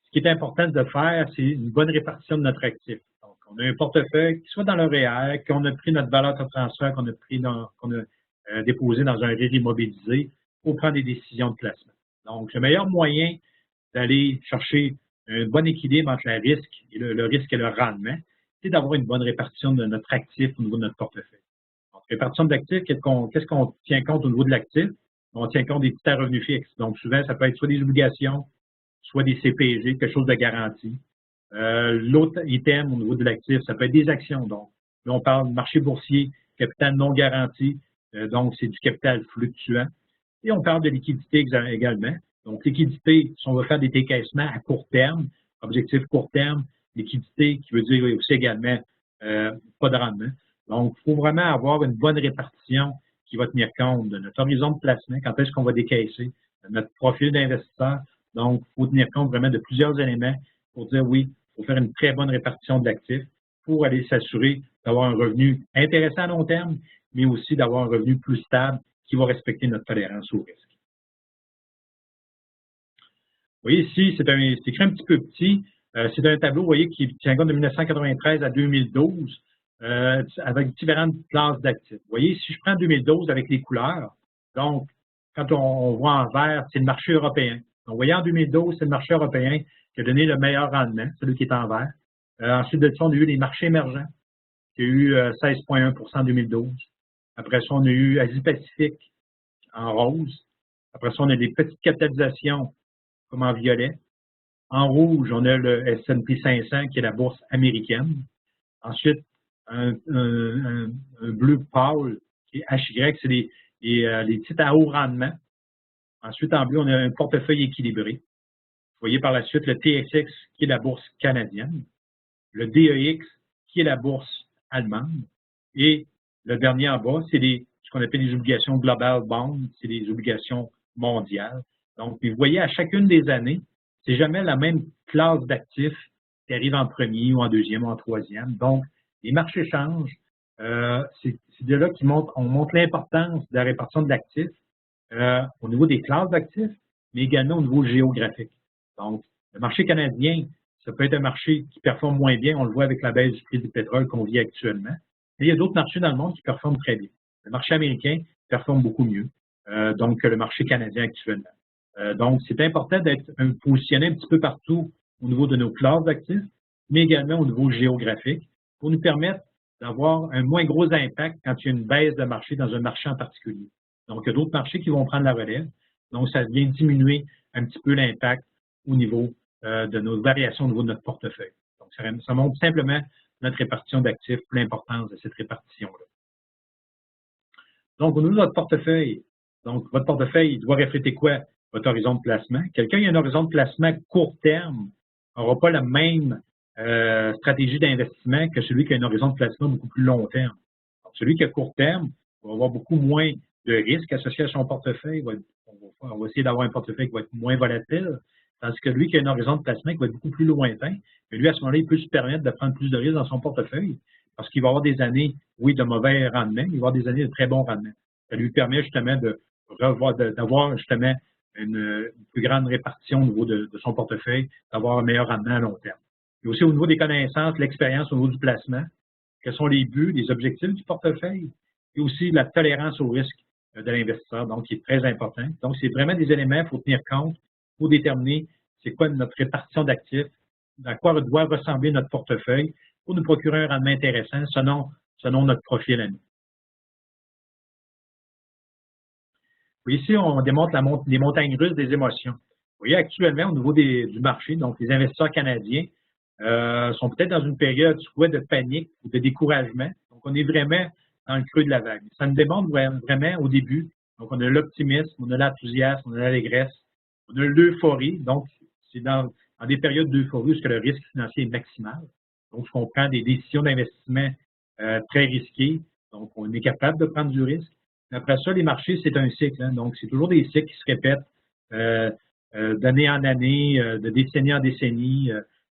ce qui est important de faire, c'est une bonne répartition de notre actif. Donc, on a un portefeuille qui soit dans le REER, qu'on a pris notre valeur de transfert, qu'on a déposé dans un REER immobilisé pour prendre des décisions de placement. Donc, le meilleur moyen d'aller chercher un bon équilibre entre le risque et le rendement, c'est d'avoir une bonne répartition de notre actif au niveau de notre portefeuille. Donc, répartition d'actifs, qu'est-ce qu'on tient compte au niveau de l'actif? On tient compte des titres à revenus fixes. Donc, souvent, ça peut être soit des obligations, soit des CPG, quelque chose de garanti. L'autre item au niveau de l'actif, ça peut être des actions. Donc, là, on parle de marché boursier, capital non garanti, donc c'est du capital fluctuant. Et on parle de liquidité également. Donc, liquidité, si on veut faire des décaissements à court terme, objectif court terme, liquidité qui veut dire aussi également pas de rendement. Donc, il faut vraiment avoir une bonne répartition qui va tenir compte de notre horizon de placement, quand est-ce qu'on va décaisser, de notre profil d'investisseur. Donc, il faut tenir compte vraiment de plusieurs éléments pour dire oui, il faut faire une très bonne répartition de l'actif pour aller s'assurer d'avoir un revenu intéressant à long terme, mais aussi d'avoir un revenu plus stable qui va respecter notre tolérance au risque. Vous voyez ici, c'est écrit un petit peu petit. C'est un tableau, vous voyez, qui tient compte de 1993 à 2012 avec différentes classes d'actifs. Vous voyez, si je prends 2012 avec les couleurs, donc, quand on voit en vert, c'est le marché européen. Donc, vous voyez, en 2012, c'est le marché européen qui a donné le meilleur rendement, celui qui est en vert. Ensuite de ça, on a eu les marchés émergents, qui a eu 16,1 en 2012. Après ça, on a eu Asie-Pacifique en rose. Après ça, on a des petites capitalisations comme en violet. En rouge, on a le S&P 500 qui est la bourse américaine. Ensuite, un bleu pâle qui est HY, c'est les titres à haut rendement. Ensuite, en bleu, on a un portefeuille équilibré. Vous voyez par la suite le TSX qui est la bourse canadienne, le DEX qui est la bourse allemande et le dernier en bas, c'est ce qu'on appelle les obligations global bonds, c'est les obligations mondiales. Donc, vous voyez, à chacune des années, c'est jamais la même classe d'actifs qui arrive en premier ou en deuxième ou en troisième. Donc, les marchés changent. C'est de là on montre l'importance de la répartition de l'actif au niveau des classes d'actifs, mais également au niveau géographique. Donc, le marché canadien, ça peut être un marché qui performe moins bien. On le voit avec la baisse du prix du pétrole qu'on vit actuellement. Mais il y a d'autres marchés dans le monde qui performent très bien. Le marché américain performe beaucoup mieux donc que le marché canadien actuellement. Donc, c'est important d'être positionné un petit peu partout au niveau de nos classes d'actifs, mais également au niveau géographique pour nous permettre d'avoir un moins gros impact quand il y a une baisse de marché dans un marché en particulier. Donc, il y a d'autres marchés qui vont prendre la relève. Donc, ça vient diminuer un petit peu l'impact au niveau de nos variations au niveau de notre portefeuille. Donc, ça montre simplement notre répartition d'actifs, l'importance de cette répartition-là. Donc, au niveau de votre portefeuille, donc votre portefeuille il doit refléter quoi? Votre horizon de placement. Quelqu'un qui a un horizon de placement court terme n'aura pas la même stratégie d'investissement que celui qui a un horizon de placement beaucoup plus long terme. Donc, celui qui a court terme va avoir beaucoup moins de risques associés à son portefeuille. On va essayer d'avoir un portefeuille qui va être moins volatile, tandis que lui qui a un horizon de placement qui va être beaucoup plus lointain, mais lui, à ce moment-là, il peut se permettre de prendre plus de risques dans son portefeuille parce qu'il va avoir des années, oui, de mauvais rendement, il va avoir des années de très bons rendements. Ça lui permet justement d'avoir justement une plus grande répartition au niveau de son portefeuille, d'avoir un meilleur rendement à long terme. Et aussi au niveau des connaissances, l'expérience au niveau du placement, quels sont les buts, les objectifs du portefeuille, et aussi la tolérance au risque de l'investisseur, donc qui est très important. Donc, c'est vraiment des éléments qu'il faut tenir compte pour déterminer c'est quoi notre répartition d'actifs, à quoi doit ressembler notre portefeuille pour nous procurer un rendement intéressant selon notre profil à nous. Ici, on démontre les montagnes russes des émotions. Vous voyez, actuellement, au niveau du marché, donc les investisseurs canadiens sont peut-être dans une période soit de panique ou de découragement. Donc, on est vraiment dans le creux de la vague. Ça nous démontre vraiment au début. Donc, on a l'optimisme, on a l'enthousiasme, on a l'allégresse, on a l'euphorie. Donc, c'est dans des périodes d'euphorie où le risque financier est maximal. Donc, on prend des décisions d'investissement très risquées. Donc, on est capable de prendre du risque. Après ça, les marchés, c'est un cycle. Hein, donc, c'est toujours des cycles qui se répètent d'année en année, de décennie en décennie.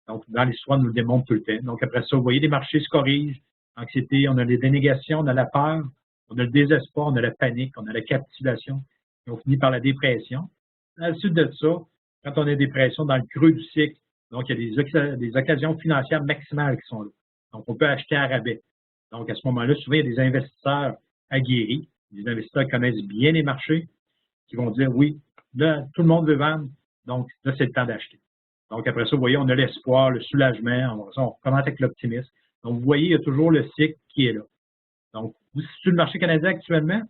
Donc, dans l'histoire, on nous le démontre tout le temps. Donc, après ça, vous voyez, les marchés se corrigent. Anxiété, on a les dénégations, on a la peur, on a le désespoir, on a la panique, on a la capitulation. Et on finit par la dépression. À la suite de ça, quand on a une dépression dans le creux du cycle, donc il y a des occasions financières maximales qui sont là. Donc, on peut acheter à rabais. Donc, à ce moment-là, souvent, il y a des investisseurs aguerris. Les investisseurs connaissent bien les marchés, qui vont dire oui, là, tout le monde veut vendre, donc là, c'est le temps d'acheter. Donc, après ça, vous voyez, on a l'espoir, le soulagement, on commence avec l'optimisme. Donc, vous voyez, il y a toujours le cycle qui est là. Donc, sur le marché canadien actuellement,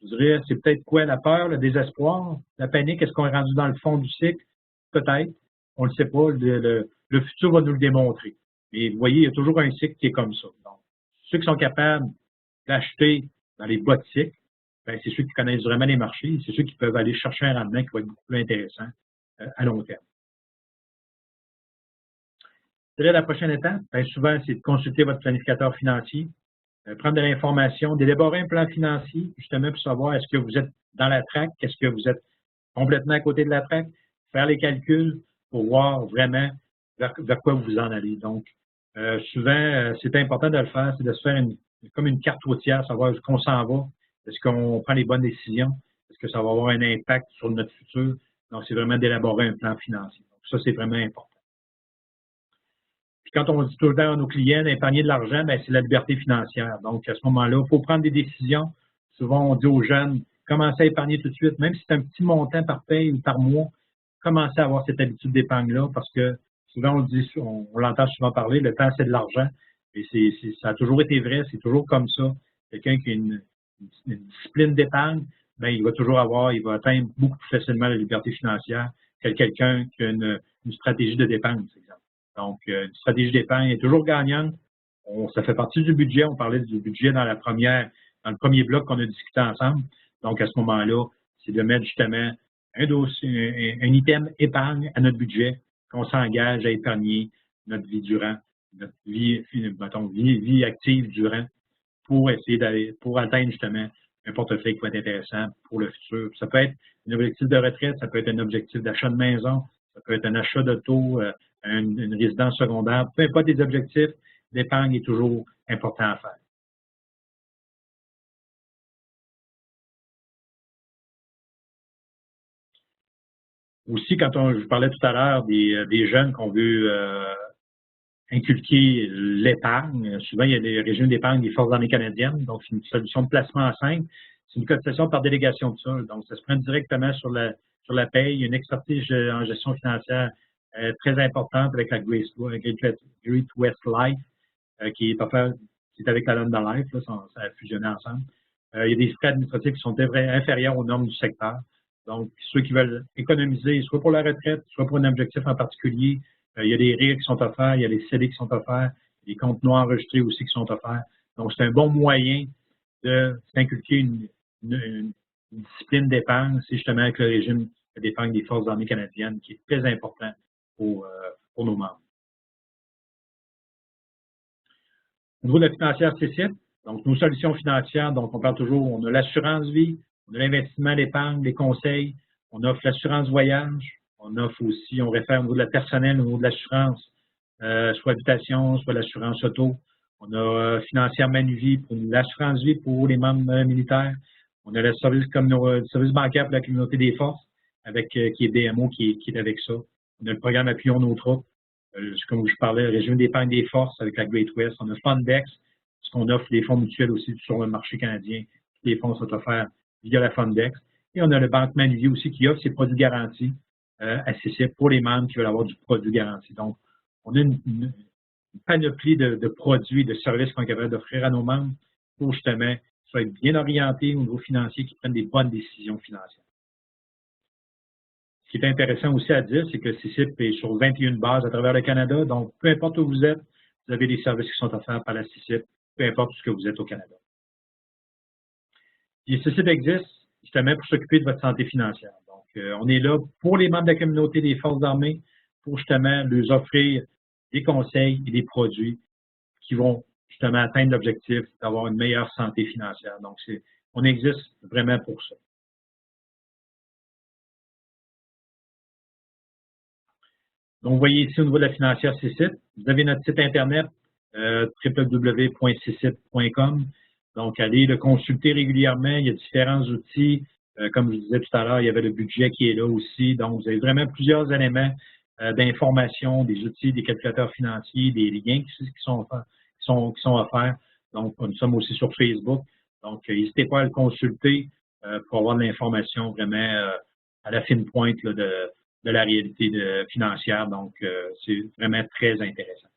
je dirais, c'est peut-être quoi la peur, le désespoir, la panique, est-ce qu'on est rendu dans le fond du cycle? Peut-être, on ne le sait pas, le futur va nous le démontrer. Mais vous voyez, il y a toujours un cycle qui est comme ça. Donc, ceux qui sont capables d'acheter dans les bas de cycle, ben, c'est ceux qui connaissent vraiment les marchés, c'est ceux qui peuvent aller chercher un rendement qui va être beaucoup plus intéressant à long terme. La prochaine étape, bien souvent, c'est de consulter votre planificateur financier, prendre de l'information, d'élaborer un plan financier, justement, pour savoir est-ce que vous êtes dans la traque, est-ce que vous êtes complètement à côté de la traque, faire les calculs pour voir vraiment vers quoi vous en allez. Donc, souvent, c'est important de le faire, c'est de se faire comme une carte routière, savoir où on s'en va, est-ce qu'on prend les bonnes décisions, est-ce que ça va avoir un impact sur notre futur. Donc, c'est vraiment d'élaborer un plan financier. Donc, ça, c'est vraiment important. Puis quand on dit tout le temps à nos clients d'épargner de l'argent, ben, c'est la liberté financière. Donc, à ce moment-là, il faut prendre des décisions. Souvent, on dit aux jeunes, commencez à épargner tout de suite, même si c'est un petit montant par paye ou par mois, commencez à avoir cette habitude d'épargne-là parce que souvent, on dit, on l'entend souvent parler, le temps, c'est de l'argent. Et ça a toujours été vrai, c'est toujours comme ça. Quelqu'un qui a une discipline d'épargne, ben, il va atteindre beaucoup plus facilement la liberté financière que quelqu'un qui a une stratégie de dépense, par exemple. Donc, une stratégie d'épargne est toujours gagnante. Ça fait partie du budget. On parlait du budget dans le premier bloc qu'on a discuté ensemble. Donc, à ce moment-là, c'est de mettre justement un dossier, un item épargne à notre budget, qu'on s'engage à épargner notre vie durant, notre vie, mettons, vie active durant, pour atteindre justement un portefeuille qui va être intéressant pour le futur. Ça peut être un objectif de retraite, ça peut être un objectif d'achat de maison, ça peut être un achat d'auto, une résidence secondaire. Peu importe les objectifs, l'épargne est toujours important à faire. Aussi, je parlais tout à l'heure des jeunes qu'on veut inculquer l'épargne. Souvent, il y a des régimes d'épargne des Forces armées canadiennes. Donc, c'est une solution de placement en simple. C'est une cotisation par délégation de sol. Donc, ça se prend directement sur la paye. Il y a une expertise en gestion financière très importante avec la Great West Life, qui est offerte, c'est avec la London Life, là, ça a fusionné ensemble. Il y a des frais administratifs qui sont inférieurs aux normes du secteur. Donc, ceux qui veulent économiser, soit pour la retraite, soit pour un objectif en particulier, il y a des RIR qui sont offerts, il y a les CD qui sont offerts, les comptes non enregistrés aussi qui sont offerts. Donc, c'est un bon moyen de s'inculquer une discipline d'épargne, c'est justement avec le régime d'épargne des Forces armées canadiennes qui est très important pour nos membres. Au niveau de la financière CCIP, donc nos solutions financières, donc on parle toujours, on a l'assurance vie, on a l'investissement, l'épargne, les conseils, on offre l'assurance voyage, on offre aussi, on réfère au niveau de la personnelle, au niveau de l'assurance, soit habitation, soit l'assurance auto. On a financière Manuvie pour l'assurance vie pour les membres militaires. On a le service bancaire pour la communauté des forces, qui est BMO, qui est avec ça. On a le programme Appuyons nos troupes. Comme je parlais, le régime d'épargne des forces avec la Great West. On a Fundex, parce qu'on offre les fonds mutuels aussi sur le marché canadien. Tous les fonds sont offerts via la Fundex. Et on a le Banque Manuvie aussi qui offre ses produits garantis accessibles pour les membres qui veulent avoir du produit garanti. Donc, on a une panoplie de produits, de services qu'on est capable d'offrir à nos membres pour justement soit bien orientés au niveau financier, qui prennent des bonnes décisions financières. Ce qui est intéressant aussi à dire, c'est que CCIP est sur 21 bases à travers le Canada. Donc, peu importe où vous êtes, vous avez des services qui sont offerts par la CCIP, peu importe où ce que vous êtes au Canada. Et CCIP existe justement pour s'occuper de votre santé financière. Donc, on est là pour les membres de la communauté des Forces armées pour justement leur offrir des conseils et des produits qui vont justement atteindre l'objectif d'avoir une meilleure santé financière. Donc, on existe vraiment pour ça. Donc, vous voyez ici au niveau de la financière CCIP, vous avez notre site Internet, www.ccip.com. Donc, allez le consulter régulièrement. Il y a différents outils. Comme je disais tout à l'heure, il y avait le budget qui est là aussi. Donc, vous avez vraiment plusieurs éléments d'information, des outils, des calculateurs financiers, des liens qui sont offerts. Donc, nous sommes aussi sur Facebook. Donc, n'hésitez pas à le consulter pour avoir de l'information vraiment à la fine pointe là, de la réalité financière. Donc, c'est vraiment très intéressant.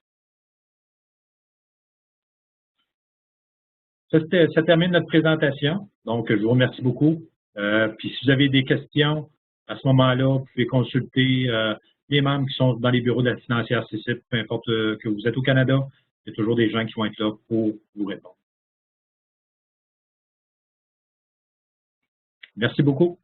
Ça termine notre présentation. Donc, je vous remercie beaucoup. Puis, si vous avez des questions, à ce moment-là, vous pouvez consulter les membres qui sont dans les bureaux de la financière CCIP, peu importe que vous êtes au Canada. Il y a toujours des gens qui vont être là pour vous répondre. Merci beaucoup.